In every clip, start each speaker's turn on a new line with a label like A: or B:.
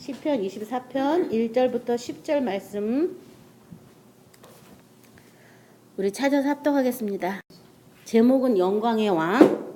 A: 시편 24편 1절부터 10절 말씀 우리 찾아서 합독하겠습니다. 제목은 영광의 왕.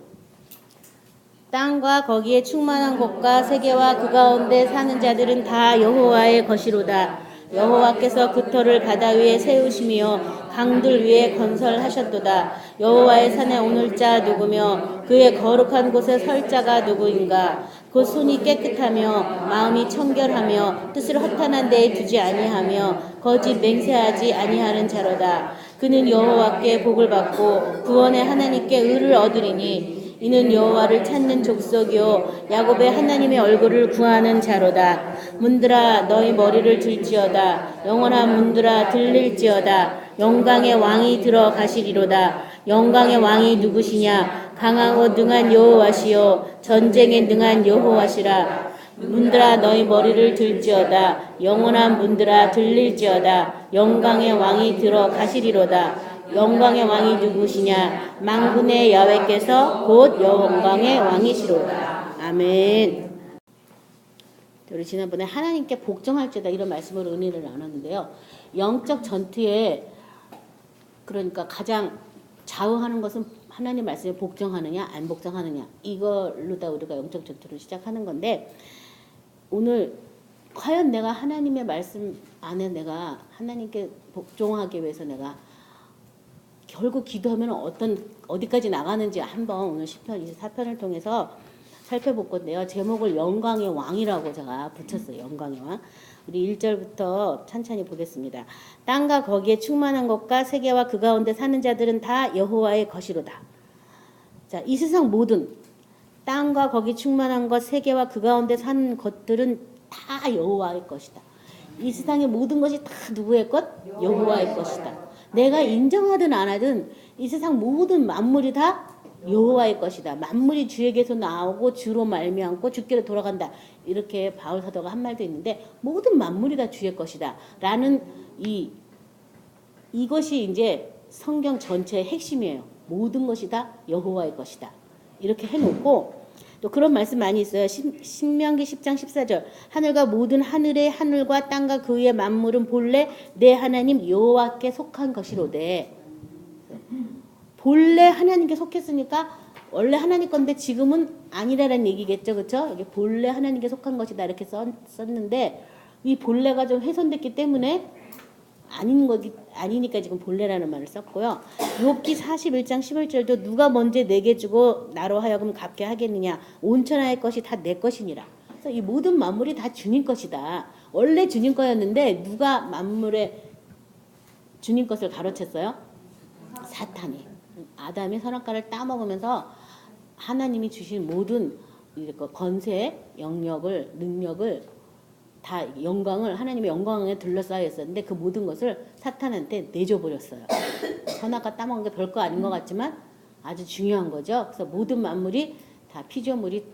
A: 땅과 거기에 충만한 곳과 세계와 그 가운데 사는 자들은 다 여호와의 것이로다. 여호와께서 그 터를 바다 위에 세우시며 강들 위에 건설하셨도다. 여호와의 산에 오를 자 누구며 그의 거룩한 곳에 설 자가 누구인가. 그 손이 깨끗하며 마음이 청결하며 뜻을 허탄한 데에 두지 아니하며 거짓 맹세하지 아니하는 자로다. 그는 여호와께 복을 받고 구원의 하나님께 의를 얻으리니 이는 여호와를 찾는 족속이요 야곱의 하나님의 얼굴을 구하는 자로다. 문들아 너희 머리를 들지어다. 영원한 문들아 들릴지어다. 영광의 왕이 들어가시리로다. 영광의 왕이 누구시냐? 강하고 능한 여호와시요 전쟁에 능한 여호와시라. 문들아 너희 머리를 들지어다. 영원한 문들아 들릴지어다. 영광의 왕이 들어가시리로다. 영광의 왕이 누구시냐? 만군의 여호와께서 곧 영광의 왕이시로다. 아멘. 우리 지난번에 하나님께 복종할지어다 이런 말씀으로 은혜를 나눴는데요. 영적 전투에 그러니까 가장 좌우하는 것은 하나님 말씀에 복종하느냐 안 복종하느냐 이걸로다 우리가 영적 전투를 시작하는 건데, 오늘 과연 내가 하나님의 말씀 안에 내가 하나님께 복종하기 위해서 내가 결국 기도하면 어디까지 나가는지 한번 오늘 시편 24편을 통해서 살펴볼 건데요. 제목을 영광의 왕이라고 제가 붙였어요. 영광의 왕. 우리 1절부터 천천히 보겠습니다. 땅과 거기에 충만한 것과 세계와 그 가운데 사는 자들은 다 여호와의 것이로다. 자, 이 세상 모든 땅과 거기 충만한 것, 세계와 그 가운데 사는 것들은 다 여호와의 것이다. 이 세상의 모든 것이 다 누구의 것? 여호와의 것이다. 내가 인정하든 안 하든 이 세상 모든 만물이 다 여호와의 것이다. 만물이 주에게서 나오고 주로 말미암고 주께로 돌아간다. 이렇게 바울 사도가 한 말도 있는데, 모든 만물이 다 주의 것이다 라는 이것이 이제 성경 전체의 핵심이에요. 모든 것이 다 여호와의 것이다. 이렇게 해놓고 또 그런 말씀 많이 있어요. 신명기 10장 14절. 하늘과 모든 하늘의 하늘과 땅과 그 위의 만물은 본래 내 하나님 여호와께 속한 것이로되. 본래 하나님께 속했으니까 원래 하나님 건데 지금은 아니라는 얘기겠죠. 그렇죠? 여기 본래 하나님께 속한 것이다 이렇게 썼는데, 이 본래가 좀 훼손됐기 때문에 아니니까 지금 본래라는 말을 썼고요. 욥기 41장 11절도 누가 먼저 내게 주고 나로 하여금 갚게 하겠느냐. 온천하의 것이 다 내 것이니라. 그래서 이 모든 만물이 다 주님 것이다. 원래 주님 거였는데 누가 만물의 주님 것을 가로챘어요? 사탄이. 아담이 선악과를 따먹으면서 하나님이 주신 모든 권세, 영역을, 능력을 다 영광을 하나님의 영광에 둘러싸여 있었는데 그 모든 것을 사탄한테 내줘버렸어요. 선악과 따먹은 게 별거 아닌 것 같지만 아주 중요한 거죠. 그래서 모든 만물이 다 피조물이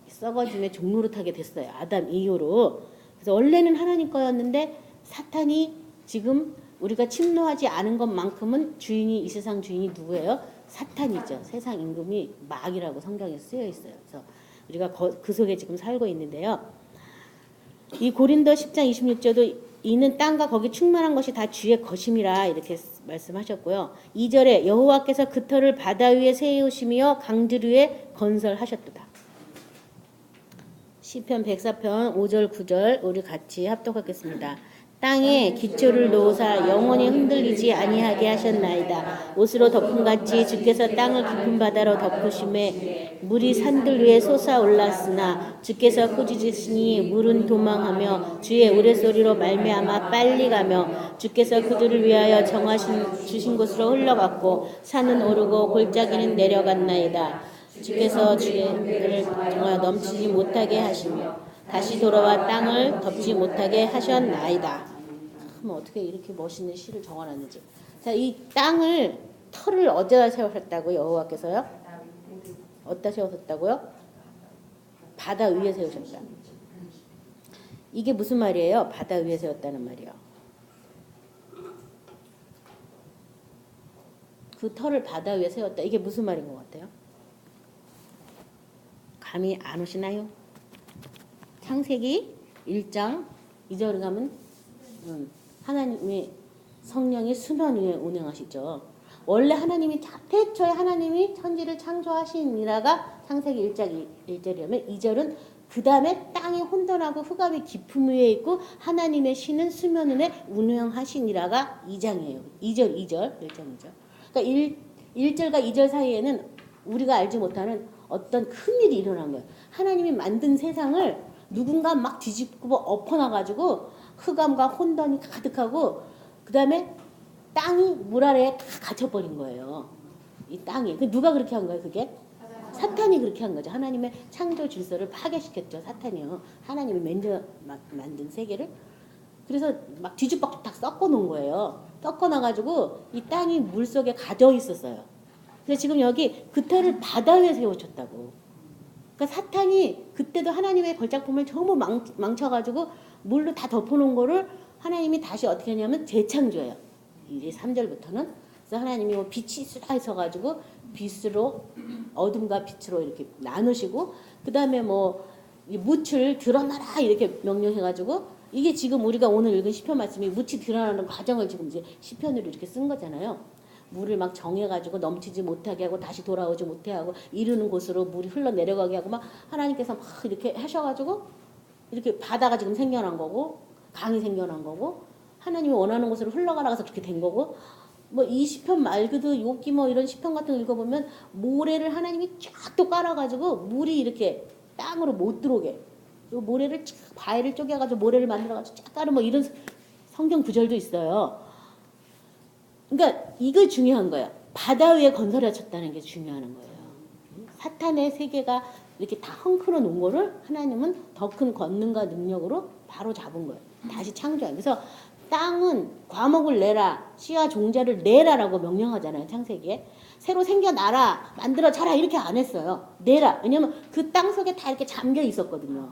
A: 썩어짐의 종노릇하게 됐어요. 아담 이후로. 그래서 원래는 하나님 거였는데 사탄이 지금 우리가 침노하지 않은 것만큼은 이 세상 주인이 누구예요? 사탄이죠. 세상 임금이 마귀라고 성경에 쓰여 있어요. 그래서 우리가 그 속에 지금 살고 있는데요. 이 고린도 10장 26절도 이는 땅과 거기 충만한 것이 다 주의 것임이라 이렇게 말씀하셨고요. 2절에 여호와께서 그 터를 바다 위에 세우시며 강들 위에 건설하셨도다. 시편 104편 5절 9절 우리 같이 합독하겠습니다. 땅에 기초를 놓으사 영원히 흔들리지 아니하게 하셨나이다. 옷으로 덮음같이 주께서 땅을 깊은 바다로 덮으심에 물이 산들 위에 솟아올랐으나 주께서 꾸짖으시니 물은 도망하며 주의 우레소리로 말미암아 빨리 가며 주께서 그들을 위하여 주신 곳으로 흘러갔고 산은 오르고 골짜기는 내려갔나이다. 주께서 주를 정말 넘치지 못하게 하시며 다시 돌아와 땅을 덮지 못하게 하셨나이다. 어떻게 이렇게 멋있는 시를 적어놨는지. 자, 이 땅을 터를 어디다 세우셨다고요? 여호와께서요? 어디다 세우셨다고요? 바다 위에 세우셨다. 이게 무슨 말이에요? 바다 위에 세웠다는 말이요. 그 터를 바다 위에 세웠다. 이게 무슨 말인 것 같아요? 감이 안 오시나요? 창세기 1장 2절 가면 하나님의 성령이 수면 위에 운행하시죠. 원래 하나님이 태초에 하나님이 천지를 창조하시니라가 창세기 1장 1절이라면 2절은 그 다음에 땅이 혼돈하고 흑암이 깊음 위에 있고 하나님의 신은 수면 위에 운행하시니라가 2장이에요. 2절 1장 2절. 그러니까 1절과 2절 사이에는 우리가 알지 못하는 어떤 큰일이 일어난 거예요. 하나님이 만든 세상을 누군가 막 뒤집고 엎어놔가지고 흑암과 혼돈이 가득하고 그 다음에 땅이 물 아래에 다 갇혀버린 거예요. 이 땅이. 누가 그렇게 한 거예요, 그게? 사탄이 그렇게 한 거죠. 하나님의 창조 질서를 파괴시켰죠, 사탄이요. 하나님이 먼저 만든 세계를. 그래서 막 뒤죽박죽 다 섞어 놓은 거예요. 섞어 놔가지고 이 땅이 물 속에 가져 있었어요. 그래서 지금 여기 그터를 바다 위에 세워줬다고. 그러니까 사탄이 그때도 하나님의 걸작품을 전부 망쳐가지고 물로 다 덮어놓은 거를 하나님이 다시 어떻게 하냐면 재창조해요. 이제 3절부터는. 그래서 하나님이 뭐 빛이 쏟아 있어가지고 빛으로 어둠과 빛으로 이렇게 나누시고 그 다음에 뭐 묻을 드러나라 이렇게 명령해가지고 이게 지금 우리가 오늘 읽은 시편 말씀이 묻이 드러나는 과정을 지금 이제 시편으로 이렇게 쓴 거잖아요. 물을 막 정해가지고 넘치지 못하게 하고 다시 돌아오지 못해 하고 이르는 곳으로 물이 흘러내려가게 하고 막 하나님께서 막 이렇게 하셔가지고 이렇게 바다가 지금 생겨난 거고 강이 생겨난 거고 하나님이 원하는 곳으로 흘러가라고 해서 그렇게 된 거고 뭐 이 시편 말고도 욥기 뭐 이런 시편 같은 거 읽어보면 모래를 하나님이 쫙 또 깔아가지고 물이 이렇게 땅으로 못 들어오게 모래를 쫙 바위를 쪼개가지고 모래를 만들어가지고 쫙 깔은 뭐 이런 성경 구절도 있어요. 그러니까 이거 중요한 거예요. 바다 위에 건설하셨다는 게 중요한 거예요. 사탄의 세계가 이렇게 다 헝클어 놓은 거를 하나님은 더 큰 권능과 능력으로 바로 잡은 거예요. 다시 창조한. 그래서 땅은 과목을 내라, 씨와 종자를 내라라고 명령하잖아요. 창세기에. 새로 생겨나라, 만들어 자라 이렇게 안 했어요. 내라. 왜냐면 그 땅 속에 다 이렇게 잠겨 있었거든요.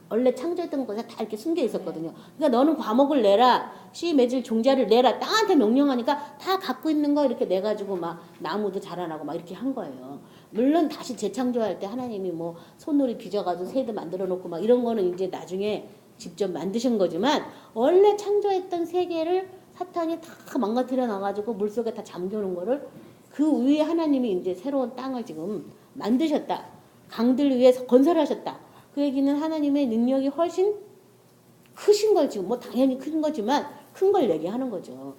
A: 원래 창조했던 곳에 다 이렇게 숨겨 있었거든요. 그러니까 너는 과목을 내라, 씨 맺을 종자를 내라. 땅한테 명령하니까 다 갖고 있는 거 이렇게 내가지고 막 나무도 자라나고 막 이렇게 한 거예요. 물론 다시 재창조할 때 하나님이 뭐 손으로 빚어가지고 새도 만들어 놓고 막 이런 거는 이제 나중에 직접 만드신 거지만 원래 창조했던 세계를 사탄이 다 망가뜨려 놔가지고 물속에 다 잠겨놓은 거를 그 위에 하나님이 이제 새로운 땅을 지금 만드셨다. 강들 위에 건설하셨다. 그 얘기는 하나님의 능력이 훨씬 크신 걸 지금 뭐 당연히 큰 거지만 큰 걸 얘기하는 거죠.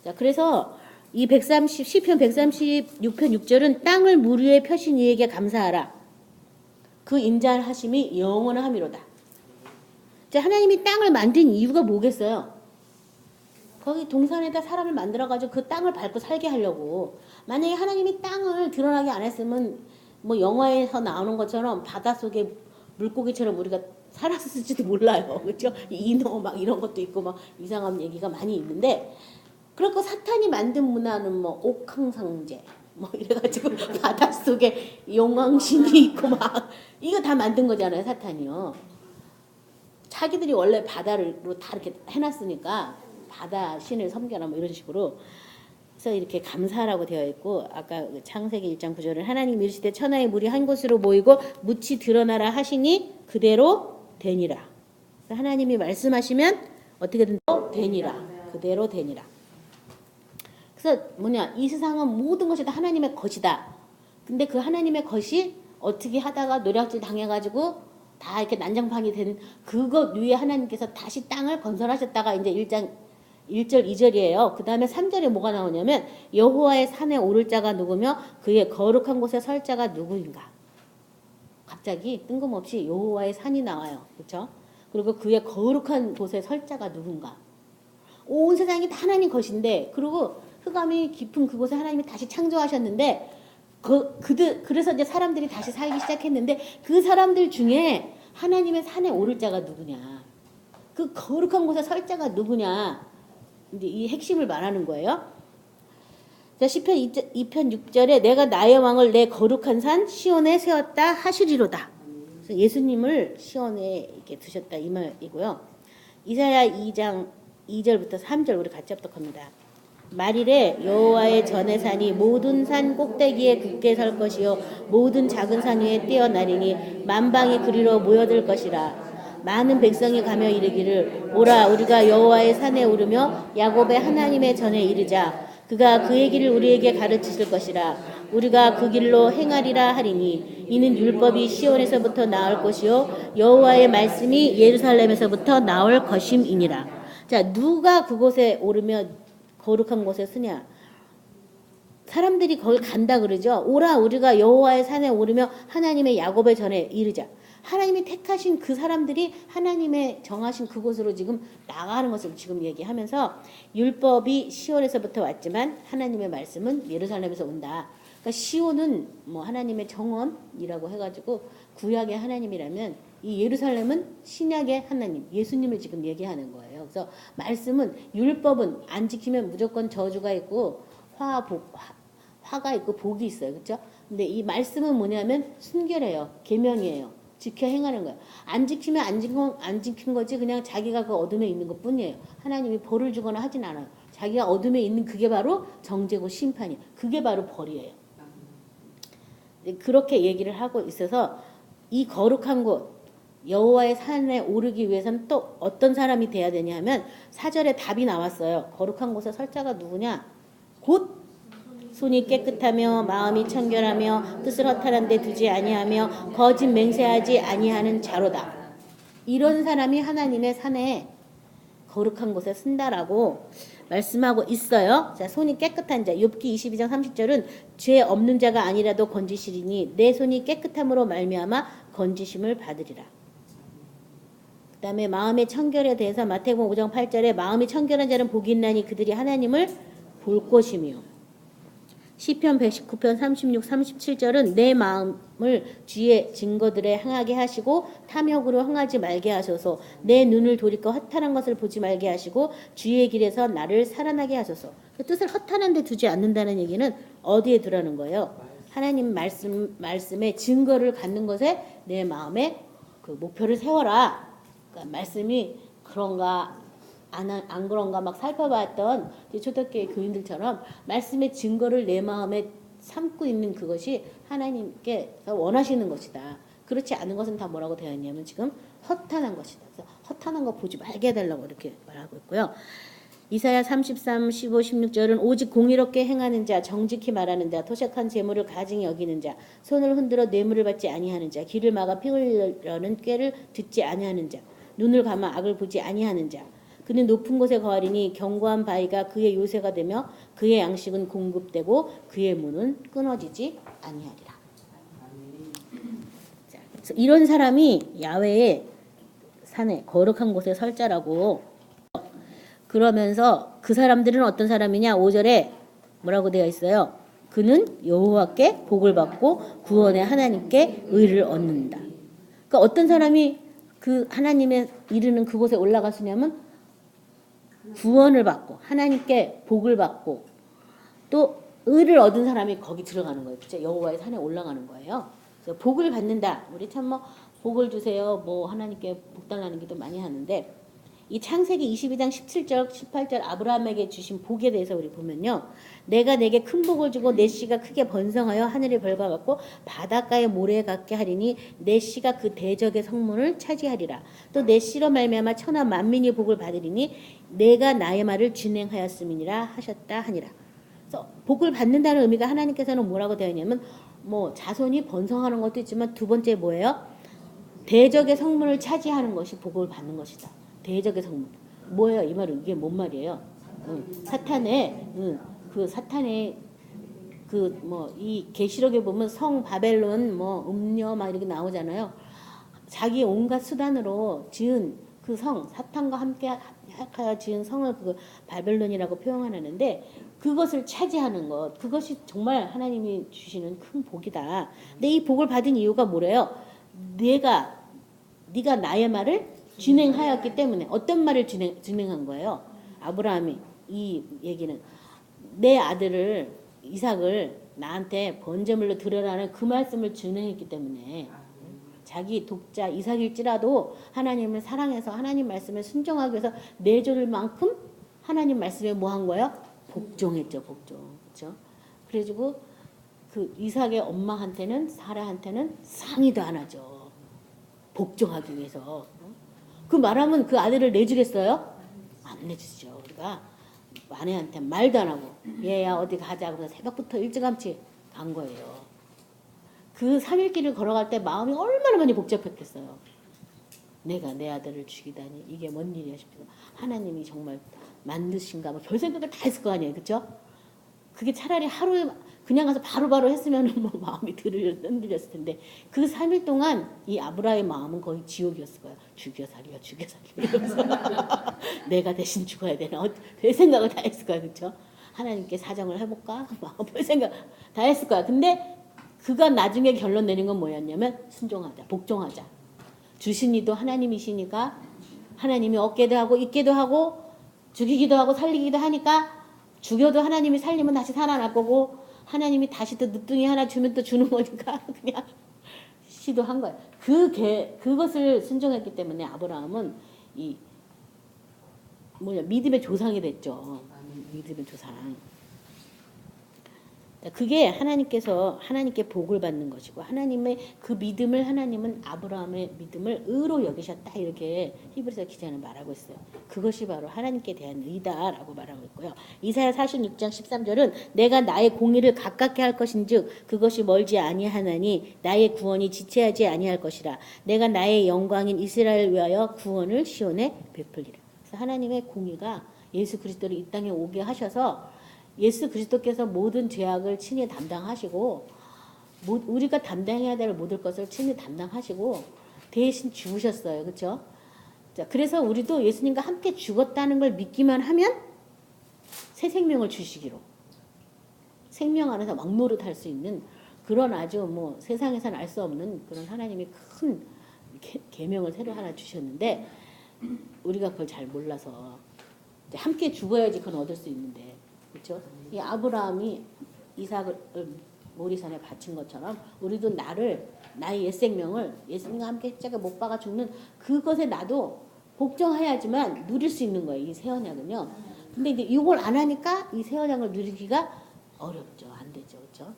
A: 자, 그래서 이 130 시편 136편 6절은 땅을 물 위에 펴신 이에게 감사하라. 그 인자하심이 영원함이로다. 자, 하나님이 땅을 만든 이유가 뭐겠어요? 거기 동산에다 사람을 만들어가지고 그 땅을 밟고 살게 하려고. 만약에 하나님이 땅을 드러나게 안 했으면 뭐 영화에서 나오는 것처럼 바닷속에 물고기처럼 우리가 살았을지도 몰라요. 그렇죠? 인어 막 이런 것도 있고 막 이상한 얘기가 많이 있는데 그렇고 사탄이 만든 문화는 뭐 옥황상제 뭐 이래가지고 바닷속에 용왕신이 있고 막 이거 다 만든 거잖아요. 사탄이요. 자기들이 원래 바다로 다 이렇게 해놨으니까 바다 신을 섬겨라 뭐 이런 식으로 그래서 이렇게 감사라고 되어 있고 아까 창세기 1장 9절은 하나님 이르시되 천하의 물이 한 곳으로 모이고 묻이 드러나라 하시니 그대로 되니라. 하나님이 말씀하시면 어떻게든 되니라. 그대로 되니라. 그래서 뭐냐 이 세상은 모든 것이 다 하나님의 것이다. 근데 그 하나님의 것이 어떻게 하다가 노략질 당해가지고 다 이렇게 난장판이 된 그것 위에 하나님께서 다시 땅을 건설하셨다가 이제 1장 1절 2절이에요. 그 다음에 3절에 뭐가 나오냐면 여호와의 산에 오를 자가 누구며 그의 거룩한 곳에 설 자가 누구인가. 갑자기 뜬금없이 여호와의 산이 나와요. 그렇죠? 그리고 그의 거룩한 곳에 설 자가 누군가. 온 세상이 다 하나님 것인데 그리고 흑암이 깊은 그곳에 하나님이 다시 창조하셨는데 그래서 이제 사람들이 다시 살기 시작했는데 그 사람들 중에 하나님의 산에 오를 자가 누구냐. 그 거룩한 곳에 설 자가 누구냐. 이제 이 핵심을 말하는 거예요. 자, 시편 2편 6절에 내가 나의 왕을 내 거룩한 산 시온에 세웠다 하시리로다. 그래서 예수님을 시온에 이렇게 두셨다 이 말이고요. 이사야 2장 2절부터 3절 우리 같이 합독합니다. 말일에 여호와의 전에 산이 모든 산 꼭대기에 굳게 설 것이요 모든 작은 산 위에 뛰어나리니 만방이 그리로 모여들 것이라. 많은 백성이 가며 이르기를 오라 우리가 여호와의 산에 오르며 야곱의 하나님의 전에 이르자. 그가 그의 길을 우리에게 가르치실 것이라. 우리가 그 길로 행하리라 하리니 이는 율법이 시온에서부터 나올 것이요 여호와의 말씀이 예루살렘에서부터 나올 것임이니라. 자, 누가 그곳에 오르며 거룩한 곳에 서냐? 사람들이 거기 간다 그러죠. 오라 우리가 여호와의 산에 오르며 하나님의 야곱의 전에 이르자. 하나님이 택하신 그 사람들이 하나님의 정하신 그곳으로 지금 나가는 것을 지금 얘기하면서 율법이 시온에서부터 왔지만 하나님의 말씀은 예루살렘에서 온다. 그러니까 시온은 뭐 하나님의 정원이라고 해가지고 구약의 하나님이라면 이 예루살렘은 신약의 하나님, 예수님을 지금 얘기하는 거예요. 그래서 말씀은 율법은 안 지키면 무조건 저주가 있고 화가 있고 복이 있어요. 그렇죠? 근데 이 말씀은 뭐냐면 순결해요. 계명이에요. 지켜 행하는 거예요. 안 지키면 안 지킨 거지 그냥 자기가 그 어둠에 있는 것 뿐이에요. 하나님이 벌을 주거나 하진 않아요. 자기가 어둠에 있는 그게 바로 정죄고 심판이에요. 그게 바로 벌이에요. 그렇게 얘기를 하고 있어서 이 거룩한 곳 여호와의 산에 오르기 위해서는 또 어떤 사람이 돼야 되냐 하면 4절에 답이 나왔어요. 거룩한 곳에 설 자가 누구냐? 곧 손이 깨끗하며 마음이 청결하며 뜻을 허탄한 데 두지 아니하며 거짓 맹세하지 아니하는 자로다. 이런 사람이 하나님의 산에 거룩한 곳에 쓴다라고 말씀하고 있어요. 자, 손이 깨끗한 자. 욥기 22장 30절은 죄 없는 자가 아니라도 건지시리니 내 손이 깨끗함으로 말미암아 건지심을 받으리라. 그다음에 마음의 청결에 대해서 마태복음 5장 8절에 마음이 청결한 자는 복이 있나니 그들이 하나님을 볼 것이며 시편 119편 36, 37절은 내 마음을 주의 증거들에 향하게 하시고 탐욕으로 흥하지 말게 하소서. 내 눈을 돌이켜 허탄한 것을 보지 말게 하시고 주의 길에서 나를 살아나게 하소서. 그 뜻을 허탄한 데 두지 않는다는 얘기는 어디에 두라는 거예요? 하나님 말씀의 증거를 갖는 것에 내 마음에 그 목표를 세워라. 그러니까 말씀이 그런가 안 그런가 막 살펴봤던 초대교회 교인들처럼 말씀의 증거를 내 마음에 삼고 있는 그것이 하나님께서 원하시는 것이다. 그렇지 않은 것은 다 뭐라고 되어 있냐면 지금 허탄한 것이다. 그래서 허탄한 거 보지 말게 해달라고 이렇게 말하고 있고요. 이사야 33, 15, 16절은 오직 공의롭게 행하는 자, 정직히 말하는 자, 토색한 재물을 가증히 여기는 자, 손을 흔들어 뇌물을 받지 아니하는 자, 귀를 막아 피 흘려는 꾀를 듣지 아니하는 자, 눈을 감아 악을 보지 아니하는 자, 그는 높은 곳에 거하리니 견고한 바위가 그의 요새가 되며 그의 양식은 공급되고 그의 문은 끊어지지 아니하리라. 자, 그래서 이런 사람이 야훼의 산에 거룩한 곳에 설 자라고. 그러면서 그 사람들은 어떤 사람이냐? 5절에 뭐라고 되어 있어요? 그는 여호와께 복을 받고 구원의 하나님께 의를 얻는다. 그러니까 어떤 사람이 그 하나님의 이르는 그곳에 올라갔으냐면 구원을 받고 하나님께 복을 받고 또 의를 얻은 사람이 거기 들어가는 거예요. 그렇죠? 여호와의 산에 올라가는 거예요. 그래서 복을 받는다. 우리 참 뭐 복을 주세요. 뭐 하나님께 복 달라는 기도 많이 하는데 이 창세기 22장 17절 18절 아브라함에게 주신 복에 대해서 우리 보면요. 내가 내게 큰 복을 주고 내 씨가 크게 번성하여 하늘의 별과 같고 바닷가의 모래 같게 하리니 내 씨가 그 대적의 성문을 차지하리라. 또 내 씨로 말미암아 천하 만민이 복을 받으리니 내가 나의 말을 진행하였음이니라 하셨다 하니라. 그래서 복을 받는다는 의미가 하나님께서는 뭐라고 되어 있냐면 뭐 자손이 번성하는 것도 있지만 두 번째 뭐예요? 대적의 성문을 차지하는 것이 복을 받는 것이다. 대적의 성문. 뭐예요? 이 말은 이게 뭔 말이에요? 사탄의 그 사탄의 그 뭐 이 계시록에 보면 성 바벨론 뭐 음녀 막 이렇게 나오잖아요. 자기 온갖 수단으로 지은 그 성 사탄과 함께 하여 지은 성을 그 바벨론이라고 표현하는데 그것을 차지하는 것 그것이 정말 하나님이 주시는 큰 복이다. 근데 이 복을 받은 이유가 뭐래요? 네가 나의 말을 진행하였기 때문에 어떤 말을 진행한 거예요? 아브라함이 이 얘기는 내 아들을 이삭을 나한테 번제물로 드려라는 그 말씀을 진행했기 때문에 자기 독자 이삭일지라도 하나님을 사랑해서 하나님 말씀에 순종하기 위해서 내조를 만큼 하나님 말씀에 뭐 한 거예요? 복종했죠, 복종. 그렇죠? 그래가지고 그 이삭의 엄마한테는 사라한테는 상의도 안 하죠. 복종하기 위해서. 그 말하면 그 아들을 내주겠어요? 안 내주죠. 우리가 아내한테 말도 안 하고 얘야 어디 가자 그래서 새벽부터 일찌감치 간 거예요. 그 3일 길을 걸어갈 때 마음이 얼마나 많이 복잡했겠어요. 내가 내 아들을 죽이다니 이게 뭔 일이야 싶어서 하나님이 정말 만드신가 뭐 별 생각을 다 했을 거 아니에요. 그렇죠? 그게 차라리 하루에 그냥 가서 바로바로 했으면 뭐 마음이 흔들렸을 텐데 그 3일 동안 이 아브라함의 마음은 거의 지옥이었을 거예요. 죽여 살려 죽여 살려 이러면서 내가 대신 죽어야 되나 별 생각을 다 했을 거예요. 그렇죠? 하나님께 사정을 해볼까? 별 생각 다 했을 거야. 근데 그가 나중에 결론 내린 건 뭐였냐면 순종하자, 복종하자. 주신 이도 하나님이시니까 하나님이 얻게도 하고 잊게도 하고 죽이기도 하고 살리기도 하니까 죽여도 하나님이 살리면 다시 살아날 거고 하나님이 다시 또 늦둥이 하나 주면 또 주는 거니까 그냥 시도한 거예요. 그것을 순종했기 때문에 아브라함은 이 믿음의 조상이 됐죠. 믿음의 조상. 그게 하나님께 복을 받는 것이고 하나님의 그 믿음을 하나님은 아브라함의 믿음을 의로 여기셨다 이렇게 히브리서 기자는 말하고 있어요. 그것이 바로 하나님께 대한 의다라고 말하고 있고요. 이사야 46장 13절은 내가 나의 공의를 가깝게 할 것인즉 그것이 멀지 아니하나니 나의 구원이 지체하지 아니할 것이라. 내가 나의 영광인 이스라엘 위하여 구원을 시온에 베풀리라. 그래서 하나님의 공의가 예수 그리스도를 이 땅에 오게 하셔서 예수 그리스도께서 모든 죄악을 친히 담당하시고 우리가 담당해야 될 모든 것을 친히 담당하시고 대신 죽으셨어요. 그렇죠? 자, 그래서 우리도 예수님과 함께 죽었다는 걸 믿기만 하면 새 생명을 주시기로 생명 안에서 왕노릇할 수 있는 그런 아주 세상에서는 알 수 없는 그런 하나님이 큰 계명을 새로 하나 주셨는데 우리가 그걸 잘 몰라서 함께 죽어야지 그건 얻을 수 있는데 그렇죠? 이 아브라함이 이삭을 모리산에 바친 것처럼 우리도 나의 옛 생명을 예수님과 함께 십자가에 못 박아 죽는 그것에 나도 복종해야지만 누릴 수 있는 거예요. 이 새 언약은요. 근데 이제 이걸 안 하니까 이 새 언약을 누리기가 어렵죠. 안 되죠. 그렇죠?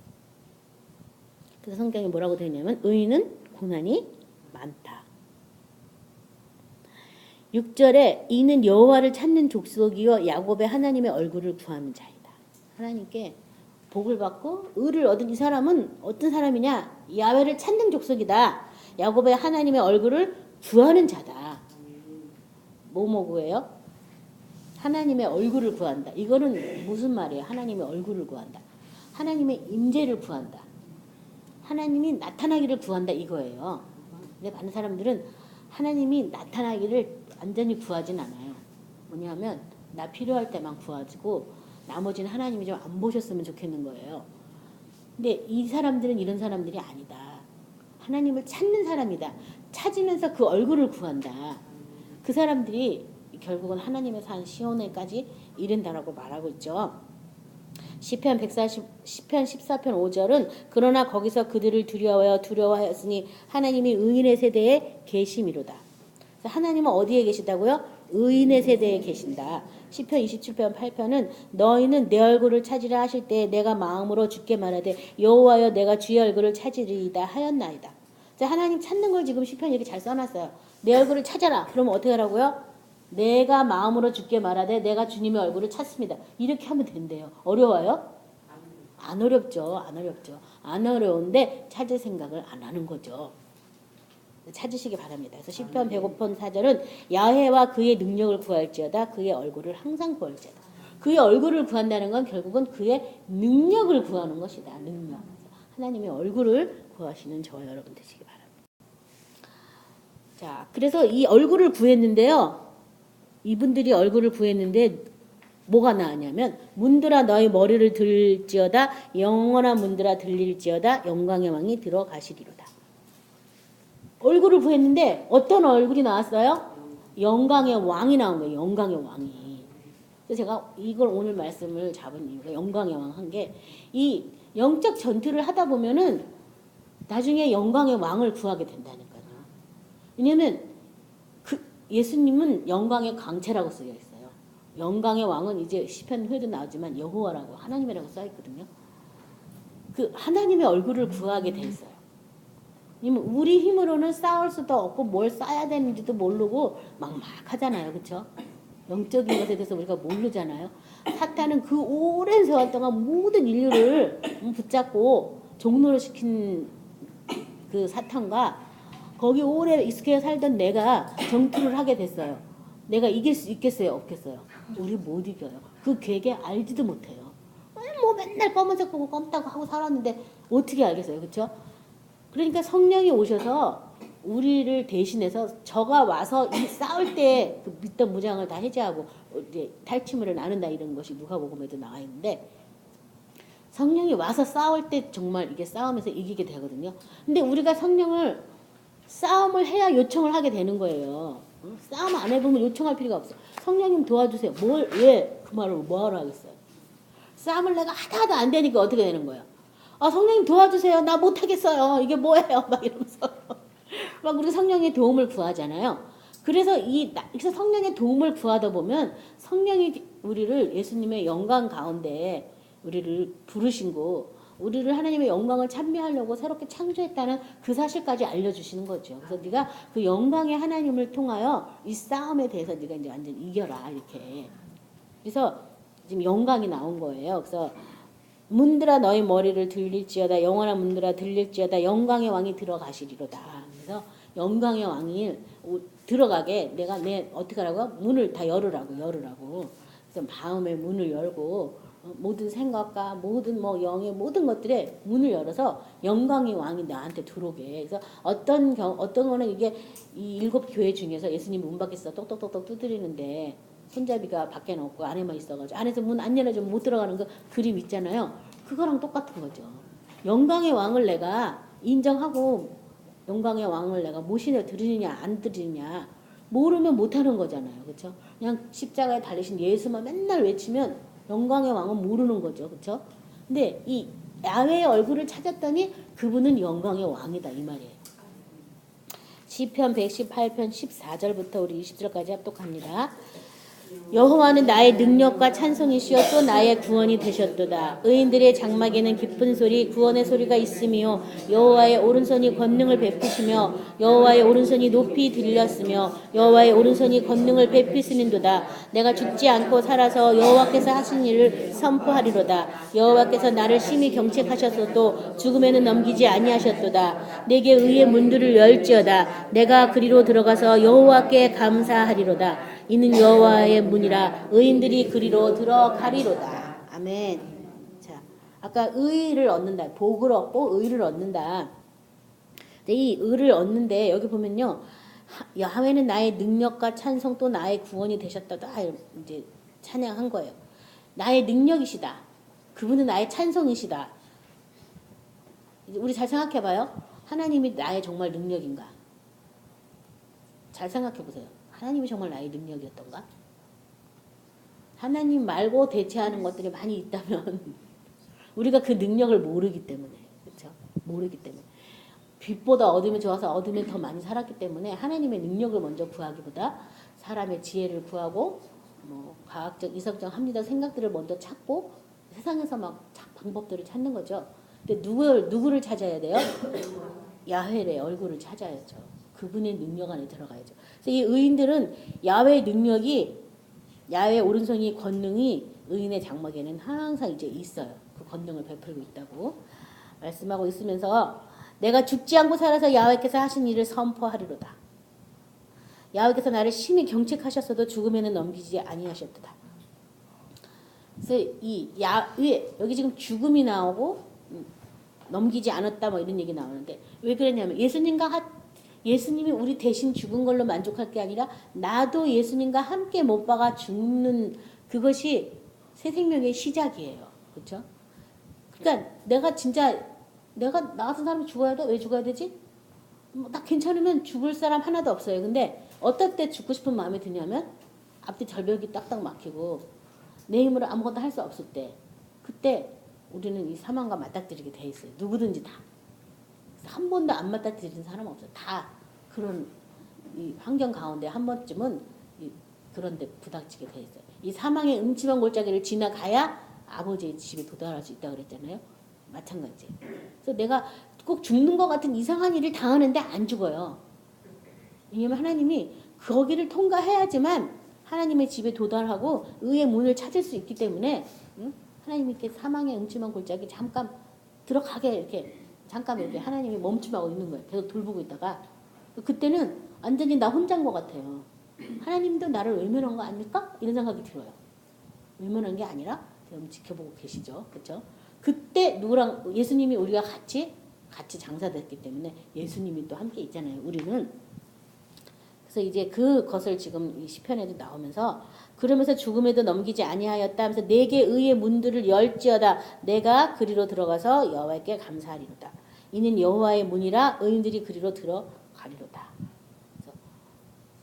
A: 그래서 성경에 뭐라고 되어 있냐면 의인은 고난이 많다. 6절에 이는 여호와를 찾는 족속이요 야곱의 하나님의 얼굴을 구하는 자이다. 하나님께 복을 받고 의를 얻은 이 사람은 어떤 사람이냐? 야훼를 찾는 족속이다. 야곱의 하나님의 얼굴을 구하는 자다. 뭐뭐 구해요? 하나님의 얼굴을 구한다. 이거는 무슨 말이에요? 하나님의 얼굴을 구한다. 하나님의 임재를 구한다. 하나님이 나타나기를 구한다 이거예요. 근데 많은 사람들은 하나님이 나타나기를 완전히 구하진 않아요. 뭐냐면 나 필요할 때만 구하지고 나머지는 하나님이 좀 안 보셨으면 좋겠는 거예요. 근데 이 사람들은 이런 사람들이 아니다. 하나님을 찾는 사람이다. 찾으면서 그 얼굴을 구한다. 그 사람들이 결국은 하나님의 산 시온에까지 이른다라고 말하고 있죠. 시편 14편 5절은 그러나 거기서 그들을 두려워하였으니 하나님이 의인의 세대에 계심이로다. 하나님은 어디에 계시다고요? 의인의 세대에 계신다. 시편 27편 8편은 너희는 내 얼굴을 찾으라 하실 때 내가 마음으로 주께 말하되 여호와여 내가 주의 얼굴을 찾으리이다 하였나이다. 자, 하나님 찾는 걸 지금 시편 이렇게 잘 써놨어요. 내 얼굴을 찾아라. 그러면 어떻게 하라고요? 내가 마음으로 주께 말하되 내가 주님의 얼굴을 찾습니다. 이렇게 하면 된대요. 어려워요? 안 어렵죠. 안 어렵죠. 안 어려운데 찾을 생각을 안 하는 거죠. 찾으시기 바랍니다. 그래서 시편 105편 4절은 야훼와 그의 능력을 구할지어다 그의 얼굴을 항상 구할지어다. 그의 얼굴을 구한다는 건 결국은 그의 능력을 구하는 것이다. 능력. 하나님의 얼굴을 구하시는 저와 여러분 되시기 바랍니다. 자, 그래서 이 얼굴을 구했는데요. 이분들이 얼굴을 구했는데 뭐가 나왔냐면 문들아 너희 머리를 들지어다 영원한 문들아 들릴지어다 영광의 왕이 들어가시리로다. 얼굴을 구했는데 어떤 얼굴이 나왔어요? 영광의 왕이 나온 거예요. 영광의 왕이. 그래서 제가 이걸 오늘 말씀을 잡은 이유가 영광의 왕 한 게 이 영적 전투를 하다 보면은 나중에 영광의 왕을 구하게 된다니까요. 왜냐면 예수님은 영광의 광채라고 쓰여 있어요. 영광의 왕은 이제 시편 후에도 나오지만 여호와라고 하나님이라고 써 있거든요. 그 하나님의 얼굴을 구하게 돼 있어요. 우리 힘으로는 싸울 수도 없고 뭘 쌓아야 되는지도 모르고 막막하잖아요. 그렇죠? 영적인 것에 대해서 우리가 모르잖아요. 사탄은 그 오랜 세월 동안 모든 인류를 붙잡고 종노를 시킨 그 사탄과 거기 오래 익숙해 살던 내가 전투를 하게 됐어요. 내가 이길 수 있겠어요? 없겠어요? 우리 못 이겨요. 그 괴계 알지도 못해요. 뭐 맨날 검은색 보고 검다고 하고 살았는데 어떻게 알겠어요? 그렇죠? 그러니까 성령이 오셔서 우리를 대신해서 저가 와서 이 싸울 때 그 믿던 무장을 다 해제하고 이제 탈취물을 나눈다 이런 것이 누가복음에도 나와 있는데 성령이 와서 싸울 때 정말 이게 싸움에서 이기게 되거든요. 근데 우리가 성령을 싸움을 해야 요청을 하게 되는 거예요. 싸움 안 해보면 요청할 필요가 없어. 성령님 도와주세요. 왜 그 말을 뭐하러 하겠어요? 싸움을 내가 하다 안 되니까 어떻게 되는 거예요? 성령님 도와주세요. 나 못하겠어요. 이게 뭐예요? 막 이러면서 막 우리 성령의 도움을 구하잖아요. 그래서 그래서 성령의 도움을 구하다 보면 성령이 우리를 예수님의 영광 가운데 우리를 부르신 거, 우리를 하나님의 영광을 찬미하려고 새롭게 창조했다는 그 사실까지 알려주시는 거죠. 그래서 네가 그 영광의 하나님을 통하여 이 싸움에 대해서 네가 이제 완전 이겨라 이렇게. 그래서 지금 영광이 나온 거예요. 그래서 문들아 너희 머리를 들릴지어다 영원한 문들아 들릴지어다 영광의 왕이 들어가시리로다. 그래서 영광의 왕이 들어가게 내가 어떻게 하라고? 문을 다 열으라고. 그래서 마음의 문을 열고 모든 생각과 모든 영의 모든 것들에 문을 열어서 영광의 왕이 나한테 들어오게. 그래서 어떤 거는 이게 이 7교회 중에서 예수님 문 밖에서 똑똑똑똑 두드리는데 손잡이가 밖에는 없고 안에만 있어가지고 안에서 문 안 열어주면 못 들어가는 그 그림 있잖아요. 그거랑 똑같은 거죠. 영광의 왕을 내가 인정하고 영광의 왕을 내가 모시려 드리느냐 안 드리느냐 모르면 못하는 거잖아요. 그렇죠? 그냥 십자가에 달리신 예수만 맨날 외치면 영광의 왕은 모르는 거죠. 그렇죠? 근데 이 야훼의 얼굴을 찾았더니 그분은 영광의 왕이다 이 말이에요. 시편 118편 14절부터 우리 20절까지 합독합니다. 여호와는 나의 능력과 찬송이시여 또 나의 구원이 되셨도다. 의인들의 장막에는 기쁜 소리 구원의 소리가 있으며 여호와의 오른손이 권능을 베푸시며 여호와의 오른손이 높이 들렸으며 여호와의 오른손이 권능을 베푸시는도다. 내가 죽지 않고 살아서 여호와께서 하신 일을 선포하리로다. 여호와께서 나를 심히 경책하셨어도 죽음에는 넘기지 아니하셨도다. 내게 의의 문들을 열지어다. 내가 그리로 들어가서 여호와께 감사하리로다. 이는 여호와의 문이라 의인들이 그리로 들어가리로다. 아멘. 자, 아까 의를 얻는다. 복을 얻고 의를 얻는다. 이 의를 얻는데 여기 보면요. 야훼는 나의 능력과 찬송 또 나의 구원이 되셨다다. 이제 찬양한 거예요. 나의 능력이시다. 그분은 나의 찬송이시다. 우리 잘 생각해 봐요. 하나님이 나의 정말 능력인가? 잘 생각해 보세요. 하나님이 정말 나의 능력이었던가? 하나님 말고 대체하는 것들이 많이 있다면 우리가 그 능력을 모르기 때문에, 그렇죠? 모르기 때문에 빛보다 어둠이 좋아서 어둠에 더 많이 살았기 때문에 하나님의 능력을 먼저 구하기보다 사람의 지혜를 구하고 과학적, 이성적, 합리적 생각들을 먼저 찾고 세상에서 막 방법들을 찾는 거죠. 근데 누구를 찾아야 돼요? 야훼의 얼굴을 찾아야죠. 그분의 능력 안에 들어가야죠. 그래서 이 의인들은 야훼의 능력이 야훼의 오른손이 권능이 의인의 장막에는 항상 이제 있어요. 그 권능을 베풀고 있다고 말씀하고 있으면서 내가 죽지 않고 살아서 야훼께서 하신 일을 선포하리로다. 야훼께서 나를 심히 경책하셨어도 죽음에는 넘기지 아니하셨도다. 그래서 이 야훼 여기 지금 죽음이 나오고 넘기지 않았다 이런 얘기 나오는데 왜 그랬냐면 예수님이 우리 대신 죽은 걸로 만족할 게 아니라 나도 예수님과 함께 못 박아 죽는 그것이 새 생명의 시작이에요. 그렇죠? 그러니까 내가 나 같은 사람이 죽어야 돼? 왜 죽어야 되지? 딱 괜찮으면 죽을 사람 하나도 없어요. 근데 어떨 때 죽고 싶은 마음이 드냐면 앞뒤 절벽이 딱딱 막히고 내 힘으로 아무것도 할 수 없을 때 그때 우리는 이 사망과 맞닥뜨리게 돼 있어요. 누구든지 다. 한 번도 안 맞닥뜨리는 사람은 없어요. 다 그런 이 환경 가운데 한 번쯤은 그런 데 부닥치게 돼 있어요. 이 사망의 음침한 골짜기를 지나가야 아버지의 집에 도달할 수 있다고 그랬잖아요. 마찬가지. 그래서 내가 꼭 죽는 것 같은 이상한 일을 당하는데 안 죽어요. 왜냐면 하나님이 거기를 통과해야지만 하나님의 집에 도달하고 의의 문을 찾을 수 있기 때문에 하나님이 이렇게 사망의 음침한 골짜기 잠깐 들어가게 이렇게 잠깐 이렇게 하나님이 멈춤하고 있는 거예요. 계속 돌보고 있다가 그때는 완전히 나 혼자인 것 같아요. 하나님도 나를 외면한 거 아닐까? 이런 생각이 들어요. 외면한 게 아니라 지금 지켜보고 계시죠. 그렇죠? 그때 누구랑 예수님이 우리가 같이 장사됐기 때문에 예수님이 또 함께 있잖아요. 우리는. 그래서 이제 그것을 지금 이 시편에도 나오면서 그러면서 죽음에도 넘기지 아니하였다 하면서 내게 의의 문들을 열지어다 내가 그리로 들어가서 여호와께 감사하리로다. 이는 여호와의 문이라 의인들이 그리로 들어가리로다.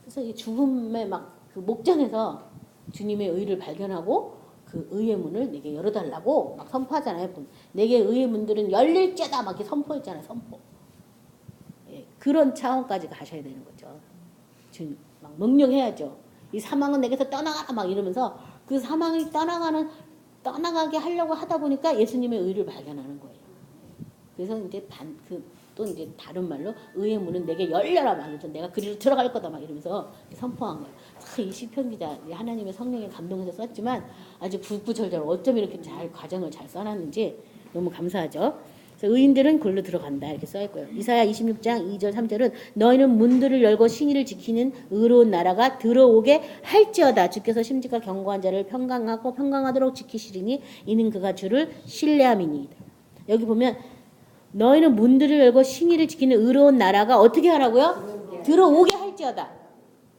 A: 그래서 이 죽음의 막 그 목전에서 주님의 의를 발견하고 그 의의 문을 내게 열어달라고 막 선포하잖아요. 내게 의의 문들은 열릴지어다 막 이렇게 선포했잖아요. 선포. 예, 그런 차원까지 가셔야 되는 거죠. 주님 막 명령해야죠. 이 사망은 내게서 떠나가라 막 이러면서 그 사망이 떠나가게 하려고 하다 보니까 예수님의 의를 발견하는 거예요. 그래서 이제 또 이제 다른 말로 의의 문은 내게 열려라 막 이러면서 내가 그리로 들어갈 거다 막 이러면서 선포한 거예요. 이 시편 기자 하나님의 성령에 감동해서 썼지만 아주 구구절절 어쩜 이렇게 잘 과정을 잘 써놨는지 너무 감사하죠. 그래서 의인들은 골로 들어간다 이렇게 써있고요. 이사야 26장 2절 3절은 너희는 문들을 열고 신의를 지키는 의로운 나라가 들어오게 할지어다. 주께서 심지가 견고한 자를 평강하고 평강하도록 지키시리니 이는 그가 주를 신뢰함이니이다. 여기 보면 너희는 문들을 열고 신의를 지키는 의로운 나라가 어떻게 하라고요? 들어오게 할지어다.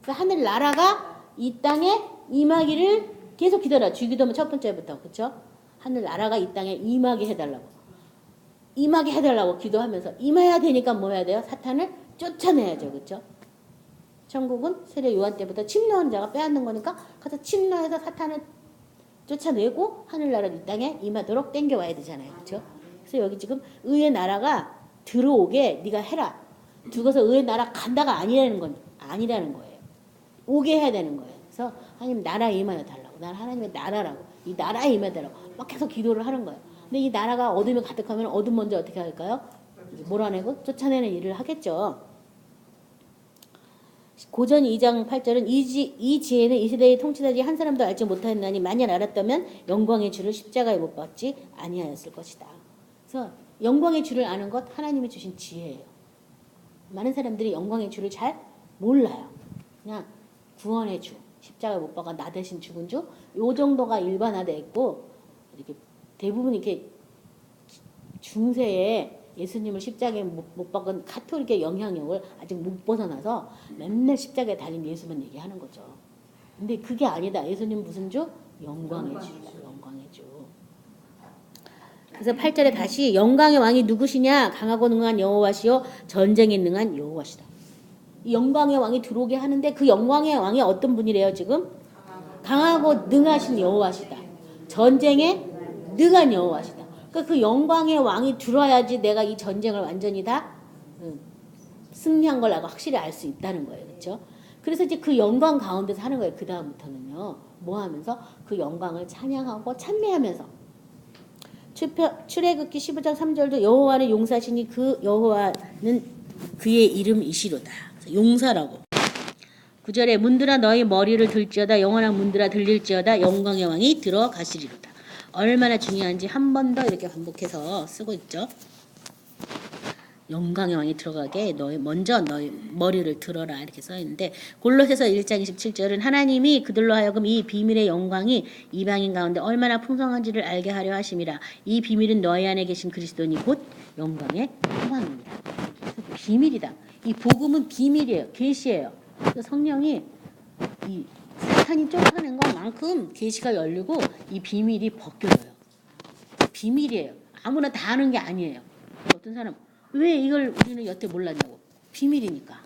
A: 그래서 하늘 나라가 이 땅에 임하기를 계속 기다려. 주기도문 첫 번째부터 그렇죠? 하늘 나라가 이 땅에 임하게 해달라고 기도하면서 임해야 되니까 뭐 해야 돼요? 사탄을 쫓아내야죠. 그렇죠? 천국은 세례 요한 때부터 침노하는 자가 빼앗는 거니까 가서 침노해서 사탄을 쫓아내고 하늘나라를 이 땅에 임하도록 땡겨와야 되잖아요. 그렇죠? 그래서 여기 지금 의의 나라가 들어오게 네가 해라. 죽어서 의의 나라 간다가 아니라는 거예요. 오게 해야 되는 거예요. 그래서 하나님 나라에 임하여 달라고. 난 하나님의 나라라고. 이 나라에 임하여 달라고. 막 계속 기도를 하는 거예요. 근데 이 나라가 어둠이 가득하면 어둠 먼저 어떻게 할까요? 몰아내고 쫓아내는 일을 하겠죠. 고전 2장 8절은 이 지혜는 이 세대의 통치자들이 한 사람도 알지 못하였나니 만약 알았다면 영광의 주를 십자가에 못 박지 아니하였을 것이다. 그래서 영광의 주를 아는 것 하나님이 주신 지혜예요. 많은 사람들이 영광의 주를 잘 몰라요. 그냥 구원의 주, 십자가에 못 박아 나 대신 죽은 주, 요 정도가 일반화되어 있고 이렇게 대부분 이렇게 중세에 예수님을 십자가에 못 박은 가톨릭의 영향력을 아직 못 벗어나서 맨날 십자가에 달린 예수만 얘기하는 거죠. 근데 그게 아니다. 예수님 무슨 주? 영광의 주다. 영광의 주. 그래서 8절에 다시 영광의 왕이 누구시냐? 강하고 능한 여호와시요 전쟁에 능한 여호와시다. 이 영광의 왕이 들어오게 하는데 그 영광의 왕이 어떤 분이래요 지금? 강하고 능하신 여호와시다. 전쟁에 능한 여호와시다. 그러니까 그 영광의 왕이 들어와야지 내가 이 전쟁을 완전히 다 승리한 걸 내가 확실히 알 수 있다는 거예요. 그렇죠? 그래서 이제 그 영광 가운데서 하는 거예요. 그 다음부터는요. 뭐 하면서? 그 영광을 찬양하고 찬미하면서. 출애굽기 15장 3절도 여호와는 용사시니 그 여호와는 그의 이름이시로다. 용사라고. 9절에 문들아 너희 머리를 들지어다 영원한 문들아 들릴지어다 영광의 왕이 들어가시리로다. 얼마나 중요한지 한 번 더 이렇게 반복해서 쓰고 있죠. 영광의 왕이 들어가게 먼저 너희 머리를 들어라 이렇게 써 있는데 골로새서 1장 27절은 하나님이 그들로 하여금 이 비밀의 영광이 이방인 가운데 얼마나 풍성한지를 알게 하려 하심이라. 이 비밀은 너희 안에 계신 그리스도니 곧 영광의 소망입니다. 비밀이다. 이 복음은 비밀이에요. 계시예요. 성령이 이 사탄이 쫓아낸 것만큼 계시가 열리고 이 비밀이 벗겨져요. 비밀이에요. 아무나 다 아는 게 아니에요. 어떤 사람 왜 이걸 우리는 여태 몰랐냐고. 비밀이니까.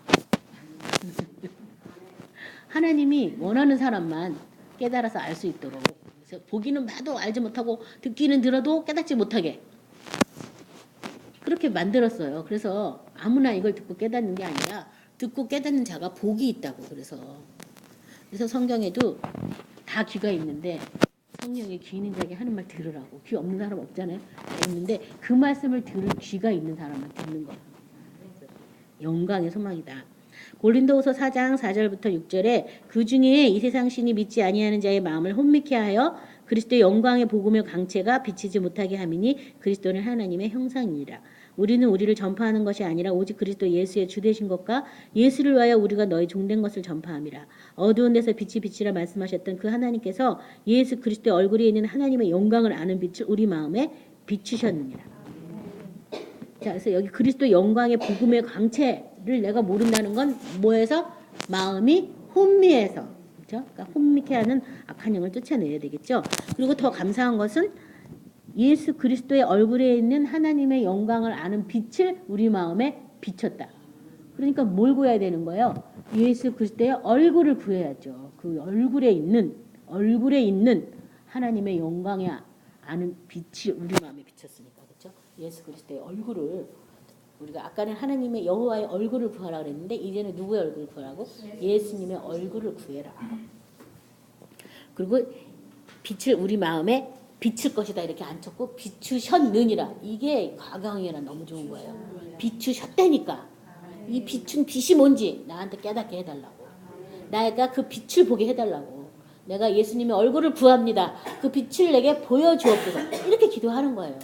A: 하나님이 원하는 사람만 깨달아서 알 수 있도록. 그래서 보기는 봐도 알지 못하고 듣기는 들어도 깨닫지 못하게. 그렇게 만들었어요. 그래서 아무나 이걸 듣고 깨닫는 게 아니라 듣고 깨닫는 자가 복이 있다고. 그래서 성경에도 다 귀가 있는데 성령이 귀 있는 자에게 하는 말 들으라고. 귀 없는 사람 없잖아요. 없는데 그 말씀을 들을 귀가 있는 사람만 듣는 거예요. 영광의 소망이다. 고린도후서 4장 4절부터 6절에 그 중에 이 세상 신이 믿지 아니하는 자의 마음을 혼미케 하여 그리스도의 영광의 복음의 광채가 비치지 못하게 함이니 그리스도는 하나님의 형상이니라. 우리는 우리를 전파하는 것이 아니라 오직 그리스도 예수의 주되신 것과 예수를 위하여 우리가 너희 종된 것을 전파함이라. 어두운 데서 빛이 비치라 말씀하셨던 그 하나님께서 예수 그리스도의 얼굴에 있는 하나님의 영광을 아는 빛을 우리 마음에 비추셨느니라. 자, 그래서 여기 그리스도 영광의 복음의 광채를 내가 모른다는 건 뭐에서? 마음이 혼미해서. 그렇죠? 그러니까 혼미케 하는 악한 영을 쫓아내야 되겠죠. 그리고 더 감사한 것은 예수 그리스도의 얼굴에 있는 하나님의 영광을 아는 빛을 우리 마음에 비췄다. 그러니까 뭘 구해야 되는 거예요? 예수 그리스도의 얼굴을 구해야죠. 그 얼굴에 있는 하나님의 영광에 아는 빛이 우리 마음에 비쳤으니까. 그렇죠? 예수 그리스도의 얼굴을 우리가 아까는 하나님의 여호와의 얼굴을 구하라 그랬는데 이제는 누구의 얼굴을 구하라고? 예수님의 얼굴을 구해라. 그리고 빛을 우리 마음에 비출 것이다 이렇게 안 쳤고 비추셨느니라. 이게 과거형이라 너무 좋은 거예요. 비추셨다니까. 이 비춘 빛이 뭔지 나한테 깨닫게 해달라고. 내가 그 빛을 보게 해달라고. 내가 예수님의 얼굴을 구합니다. 그 빛을 내게 보여주옵소서. 이렇게 기도하는 거예요.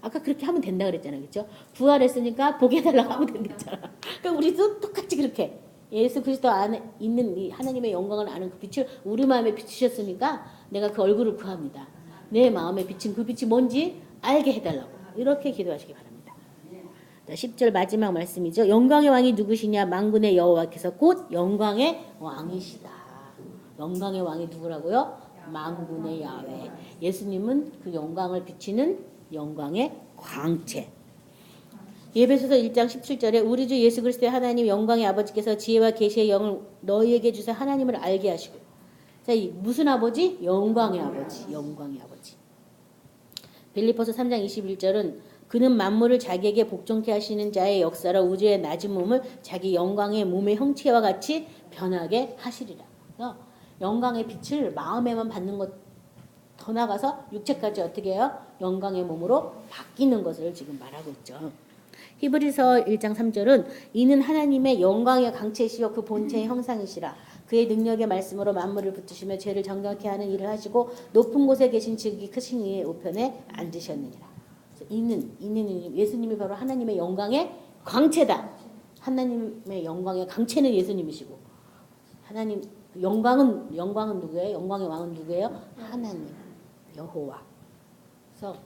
A: 아까 그렇게 하면 된다 그랬잖아요. 그렇죠? 부활했으니까 보게 해달라고 하면 된댔잖아. 그러니까 우리도 똑같이 그렇게 예수 그리스도 안에 있는 이 하나님의 영광을 아는 그 빛을 우리 마음에 비추셨으니까 내가 그 얼굴을 구합니다. 내 마음에 비친 그 빛이 뭔지 알게 해달라고. 이렇게 기도하시기 바랍니다. 자, 10절 마지막 말씀이죠. 영광의 왕이 누구시냐? 만군의 여호와께서 곧 영광의 왕이시다. 영광의 왕이 누구라고요? 만군의 야훼. 예수님은 그 영광을 비치는 영광의 광채. 에베소서 1장 17절에 우리 주 예수 그리스도의 하나님 영광의 아버지께서 지혜와 계시의 영을 너희에게 주사 하나님을 알게 하시고. 자, 이 무슨 아버지? 영광의 아버지. 영광의 아버지. 빌립보서 3장 21절은 그는 만물을 자기에게 복종케 하시는 자의 역사로 우주의 낮은 몸을 자기 영광의 몸의 형체와 같이 변하게 하시리라. 그래서 영광의 빛을 마음에만 받는 것 더 나가서 육체까지 어떻게 해요? 영광의 몸으로 바뀌는 것을 지금 말하고 있죠. 히브리서 1장 3절은 이는 하나님의 영광의 강체시요 그 본체의 형상이시라. 그의 능력의 말씀으로 만물을 붙드시며 죄를 정결케 하는 일을 하시고 높은 곳에 계신 즉이 크신 이의 우편에 앉으셨느니라. 이는 예수님이 바로 하나님의 영광의 광채다. 하나님의 영광의 강체는 예수님이시고 하나님 영광은 누구예요? 영광의 왕은 누구예요? 하나님 여호와. 그래서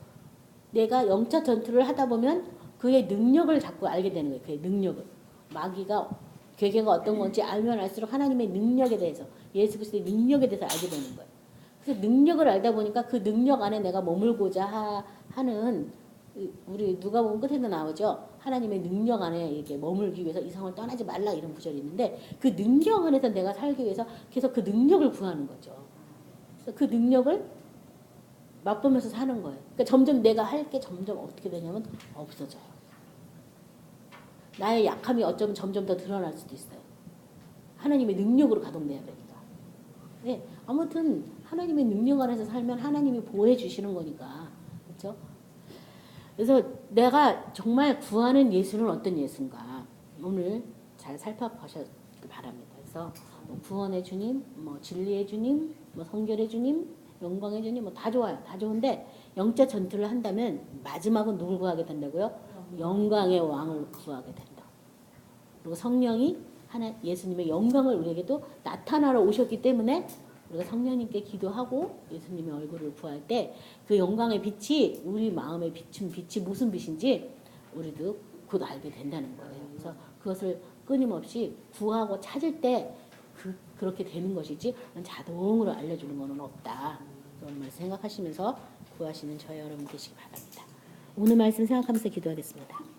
A: 내가 영적 전투를 하다 보면 그의 능력을 자꾸 알게 되는 거예요. 그의 능력을. 마귀가 괴계가 어떤 건지 알면 알수록 하나님의 능력에 대해서 예수 그리스도의 능력에 대해서 알게 되는 거예요. 그래서 능력을 알다 보니까 그 능력 안에 내가 머물고자 하는 우리 누가 보면 끝에도 나오죠. 하나님의 능력 안에 이렇게 머물기 위해서 이성을 떠나지 말라 이런 구절이 있는데 그 능력 안에서 내가 살기 위해서 계속 그 능력을 구하는 거죠. 그래서 그 능력을 맛보면서 사는 거예요. 그러니까 점점 내가 할 게 점점 어떻게 되냐면 없어져요. 나의 약함이 어쩌면 점점 더 드러날 수도 있어요. 하나님의 능력으로 가동돼야 되니까. 네, 아무튼 하나님의 능력 안에서 살면 하나님이 보호해 주시는 거니까. 그렇죠? 그래서 내가 정말 구하는 예수는 어떤 예수인가 오늘 잘 살펴보셨길 바랍니다. 그래서 뭐 구원의 주님, 뭐 진리의 주님, 뭐 성결의 주님, 영광의 주님 뭐 다 좋아요. 다 좋은데 영적 전투를 한다면 마지막은 누굴 구하게 된다고요? 영광의 왕을 구하게 된다. 그리고 성령이 예수님의 영광을 우리에게도 나타나러 오셨기 때문에 우리가 성령님께 기도하고 예수님의 얼굴을 구할 때 그 영광의 빛이 우리 마음에 비춘 빛이 무슨 빛인지 우리도 곧 알게 된다는 거예요. 그래서 그것을 끊임없이 구하고 찾을 때 그렇게 되는 것이지 자동으로 알려주는 것은 없다. 그런 말 생각하시면서 구하시는 저희 여러분 되시기 바랍니다. 오늘 말씀 생각하면서 기도하겠습니다.